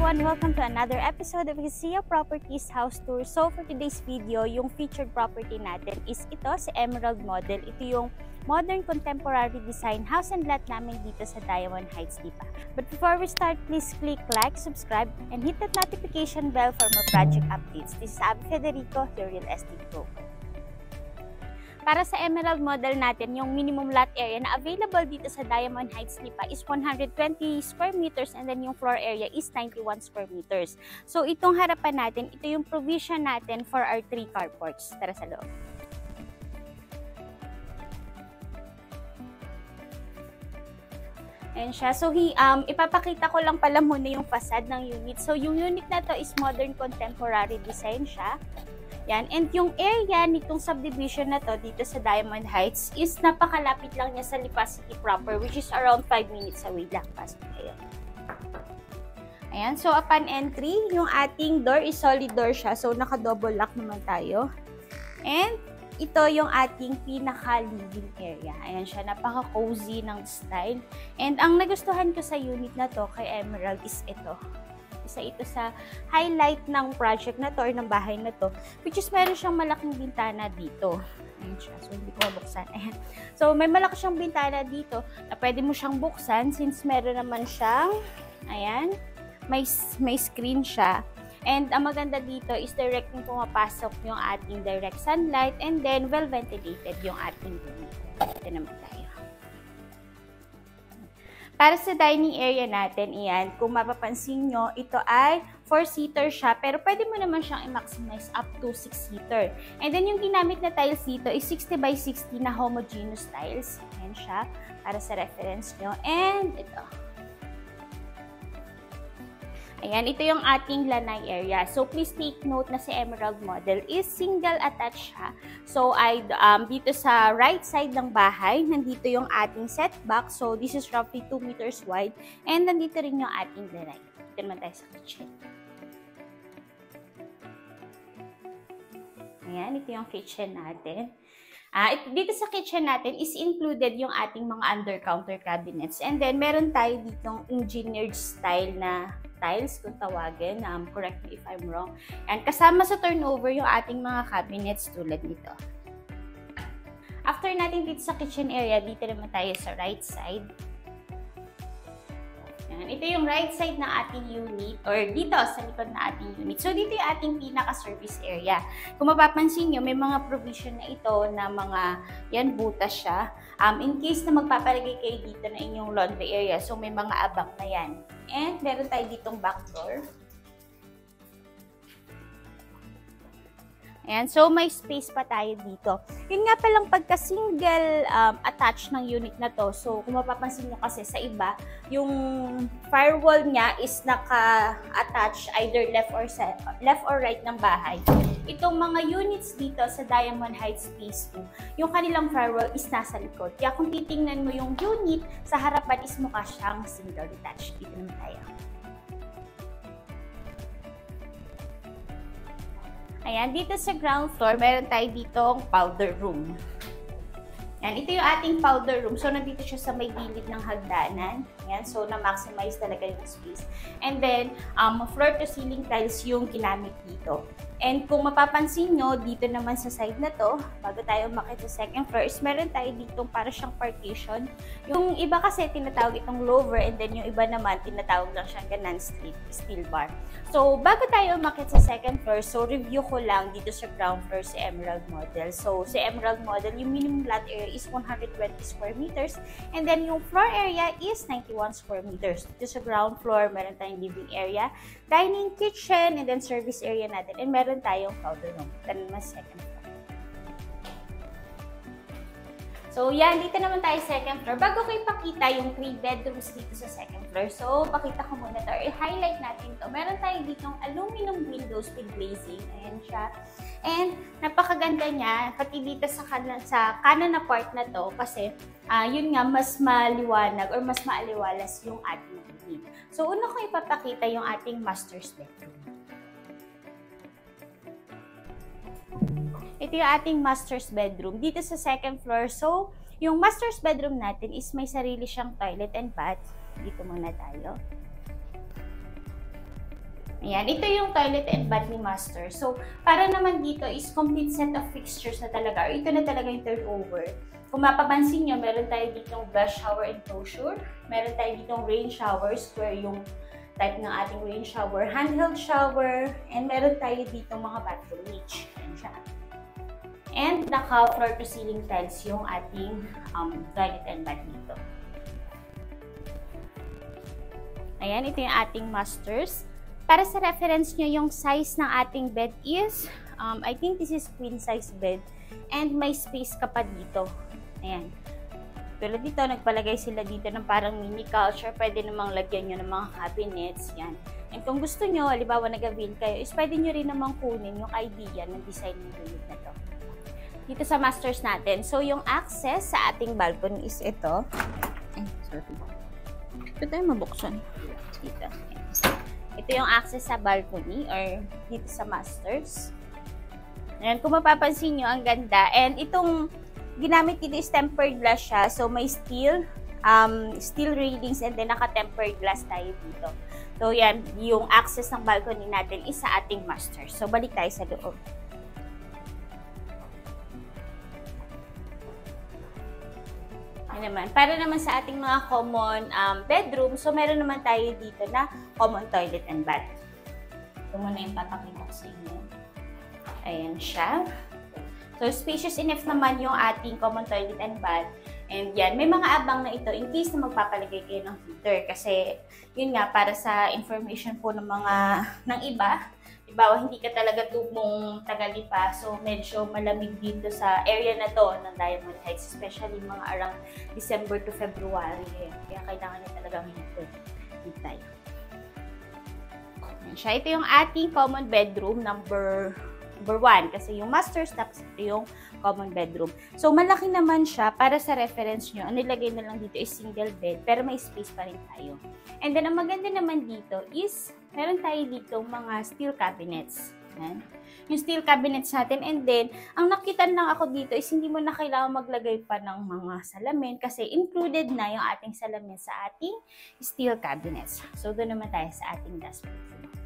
everyone! Welcome to another episode of Hisia Properties House Tour. So for today's video, yung featured property natin is ito, si Emerald Model. Ito yung modern contemporary design house and lot namin dito sa Diamond Heights, Lipa. But before we start, please click like, subscribe, and hit that notification bell for more project updates. This is Abby Federico, your real estate broker. Para sa Emerald Model natin, yung minimum lot area na available dito sa Diamond Heights, Lipa is 120 square meters and then yung floor area is 91 square meters. So itong harapan natin, ito yung provision natin for our 3 carports. Tara sa loob. Ayan siya. So ipapakita ko lang pala muna yung facade ng unit. So yung unit na to is modern contemporary design siya. Yan. And yung area nitong subdivision na to dito sa Diamond Heights is napakalapit lang niya sa Lipa City proper, which is around 5 minutes away lang. Ayan. Ayan. So upon entry, yung ating door is solid door siya. So naka-double lock naman tayo. And ito yung ating pinaka-living area. Ayan siya. Napaka-cozy ng style. And ang nagustuhan ko sa unit na to kay Emerald is ito. Isa ito sa highlight ng project na to or ng bahay na to, which is meron siyang malaking bintana dito. Ayan siya. So, hindi ko mabuksan. Ayan. So, may malaki siyang bintana dito na pwede mo siyang buksan since meron naman siyang, ayan, may screen siya. And ang maganda dito is directly pumapasok yung ating direct sunlight and then well ventilated yung ating unit. Ito naman tayo. Para sa dining area natin, iyan, kung mapapansin nyo, ito ay 4-seater siya, pero pwede mo naman siyang i-maximize up to 6-seater. And then yung ginamit na tiles dito is 60 by 60 na homogeneous tiles. Ayan siya, para sa reference nyo. And ito. Ayan, ito yung ating lanay area. So, please take note na si Emerald Model is single attached siya. So, dito sa right side ng bahay, nandito yung ating setback. So, this is roughly 2 meters wide. And nandito rin yung ating lanay. Dito naman tayo sa kitchen. Ayan, ito yung kitchen natin. Dito sa kitchen natin is included yung ating mga under-counter cabinets. And then, meron tayo ditong engineered style na tiles, kung tawagin. Correct me if I'm wrong. And kasama sa turnover yung ating mga cabinets tulad nito. After natin dito sa kitchen area, dito naman tayo sa right side. Yan. Ito yung right side ng ating unit or dito sa likod na ating unit. So, dito yung ating pinaka-service area. Kung mapapansin nyo, may mga provision na ito na mga, yan, butas siya. In case na magpapalagay kayo dito na inyong laundry area, so may mga abak na yan. And meron tayo ditong back door. Ayan, so may space pa tayo dito. Yun nga palang pagka-single attached ng unit na to. So, kung mapapansin nyo kasi sa iba, yung firewall niya is naka-attach either left or right ng bahay. Itong mga units dito sa Diamond Heights Phase 2, yung kanilang firewall is nasa likod. Kaya kung titingnan mo yung unit, sa harapan is mukha siyang single detached. Dito naman tayo. Ayan, dito sa ground floor, meron tayo ditong powder room. Ayan, ito yung ating powder room. So, nandito siya sa may gilid ng hagdanan. Ayan, so na-maximize talaga yung space. And then, floor to ceiling tiles yung ginamit dito. And kung mapapansin nyo, dito naman sa side na to, bago tayo umakyat sa second floor, is meron tayo ditong para siyang partition. Yung iba kasi tinatawag itong lower, and then yung iba naman tinatawag lang siyang ganan steel bar. So, bago tayo umakyat sa second floor, so review ko lang dito sa ground floor si Emerald Model. So, si Emerald Model, yung minimum lot area is 120 square meters, and then yung floor area is 91 square meters. Dito sa ground floor, meron tayong living area, dining, kitchen, and then service area natin, and meron tayong powder room. Ito naman second floor. So, yan. Dito naman tayo second floor. Bago ko ipakita yung 3 bedrooms dito sa second floor, so, pakita ko muna ito. I-highlight natin to. Meron tayo ditong aluminum windows with glazing. Ayan siya. And, napakaganda niya. Pati dito sa kanan na part na to, kasi, yun nga, mas maliwanag or mas maaliwalas yung ating unit. So, una ko ipapakita yung ating master's bedroom. Ito yung ating master's bedroom dito sa second floor. So, yung master's bedroom natin is may sarili siyang toilet and bath. Dito muna tayo. Ayan, ito yung toilet and bath ni Master. So, para naman dito is complete set of fixtures na talaga. Or ito na talaga yung turnover. Kung mapapansin nyo, meron tayo ditong brush shower enclosure. Meron tayo ditong rain shower, square yung type ng ating rain shower, handheld shower, and meron tayo ditong mga bathroom niche. Ayan siya. And naka floor to ceiling tiles yung ating toilet and bath dito. Ayan, ito yung ating masters. Para sa reference nyo, yung size ng ating bed is, I think this is queen size bed. And may space ka pa dito. Ayan. Pero dito, nagpalagay sila dito ng parang mini culture. Pwede namang lagyan nyo ng mga cabinets. Yan. And kung gusto nyo, halimbawa nag-avail kayo, is pwede nyo rin namang kunin yung idea ng design ng unit na to. Dito sa masters natin. So, yung access sa ating balcony is ito. Ay, sorry. Ito tayo mabuksan. Dito. Ito yung access sa balcony or dito sa masters. Ayan, kung mapapansin nyo, ang ganda. And itong ginamit dito is tempered glass siya. So, may steel railings and then naka-tempered glass tayo dito. So, yan, yung access ng balcony natin is sa ating master. So, balik tayo sa loob. Yan naman. Para naman sa ating mga common bedroom, so meron naman tayo dito na common toilet and bath. Ito muna yung papakita ko sa inyo. Ayan siya. So, spacious enough naman yung ating common toilet and bath. And yan, may mga abang na ito in case na magpapalagay kayo ng heater. Kasi, yun nga, para sa information po ng iba, diba, hindi ka talaga tubong Tagalipa. So, medyo malamig dito sa area na to ng Diamond Heights. Especially mga around December to February. Kaya kailangan niya talagang heater. Dito tayo. Yan siya. Ito yung ating common bedroom number 1 kasi yung master tapos ito yung common bedroom. So, malaki naman siya. Para sa reference nyo, ang nilagay na lang dito is single bed pero may space pa rin tayo. And then, ang maganda naman dito is meron tayo dito mga steel cabinets. Yan. Yung steel cabinets natin. And then, ang nakita lang ako dito is hindi mo na kailangan maglagay pa ng mga salamin kasi included na yung ating salamin sa ating steel cabinets. So, doon naman tayo sa ating last bedroom.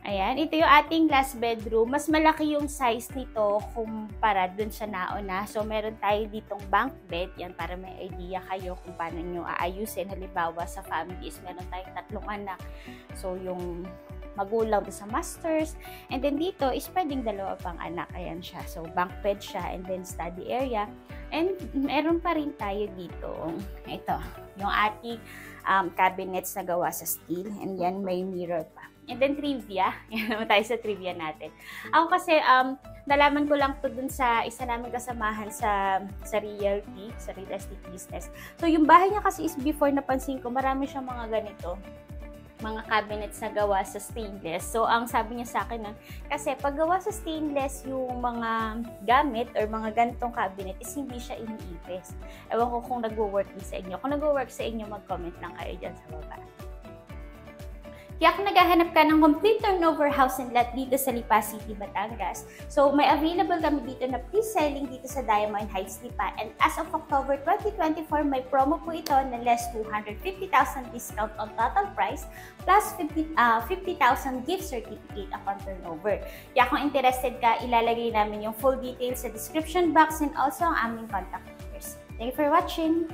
Ayan, ito yung ating last bedroom. Mas malaki yung size nito kumpara dun sa nauna. So, meron tayo ditong bunk bed. Yan, para may idea kayo kung paano nyo aayusin. Halimbawa, sa families, meron tayong 3 anak. So, yung magulang sa masters. And then dito is pwedeng 2 pang anak. Ayan siya. So, bunk bed siya and then study area. And meron pa rin tayo dito. Ito, yung ating cabinets na gawa sa steel. And yan, may mirror pa. And then trivia. Yan naman tayo sa trivia natin. Ako kasi, nalaman ko lang to dun sa isa namin kasamahan sa realty, sa real estate business. So, yung bahay niya kasi is before napansin ko, marami siyang mga ganito. Mga cabinets na gawa sa stainless. So, ang sabi niya sa akin, kasi pag gawa sa stainless yung mga gamit or mga ganitong cabinet is hindi siya iniipis. Ewan ko kung nag-work din sa inyo. Kung nag-work sa inyo, mag-comment lang kayo dyan sa baba. Kaya kung naghahanap ka ng complete turnover house and lot dito sa Lipa City, Batangas, so may available kami dito na pre-selling dito sa Diamond Heights, Lipa. And as of October 2024, may promo po ito na less 250,000 discount on total price plus 50,000 gift certificate upon turnover. Kaya kung interested ka, ilalagay namin yung full details sa description box and also ang aming contact numbers. Thank you for watching!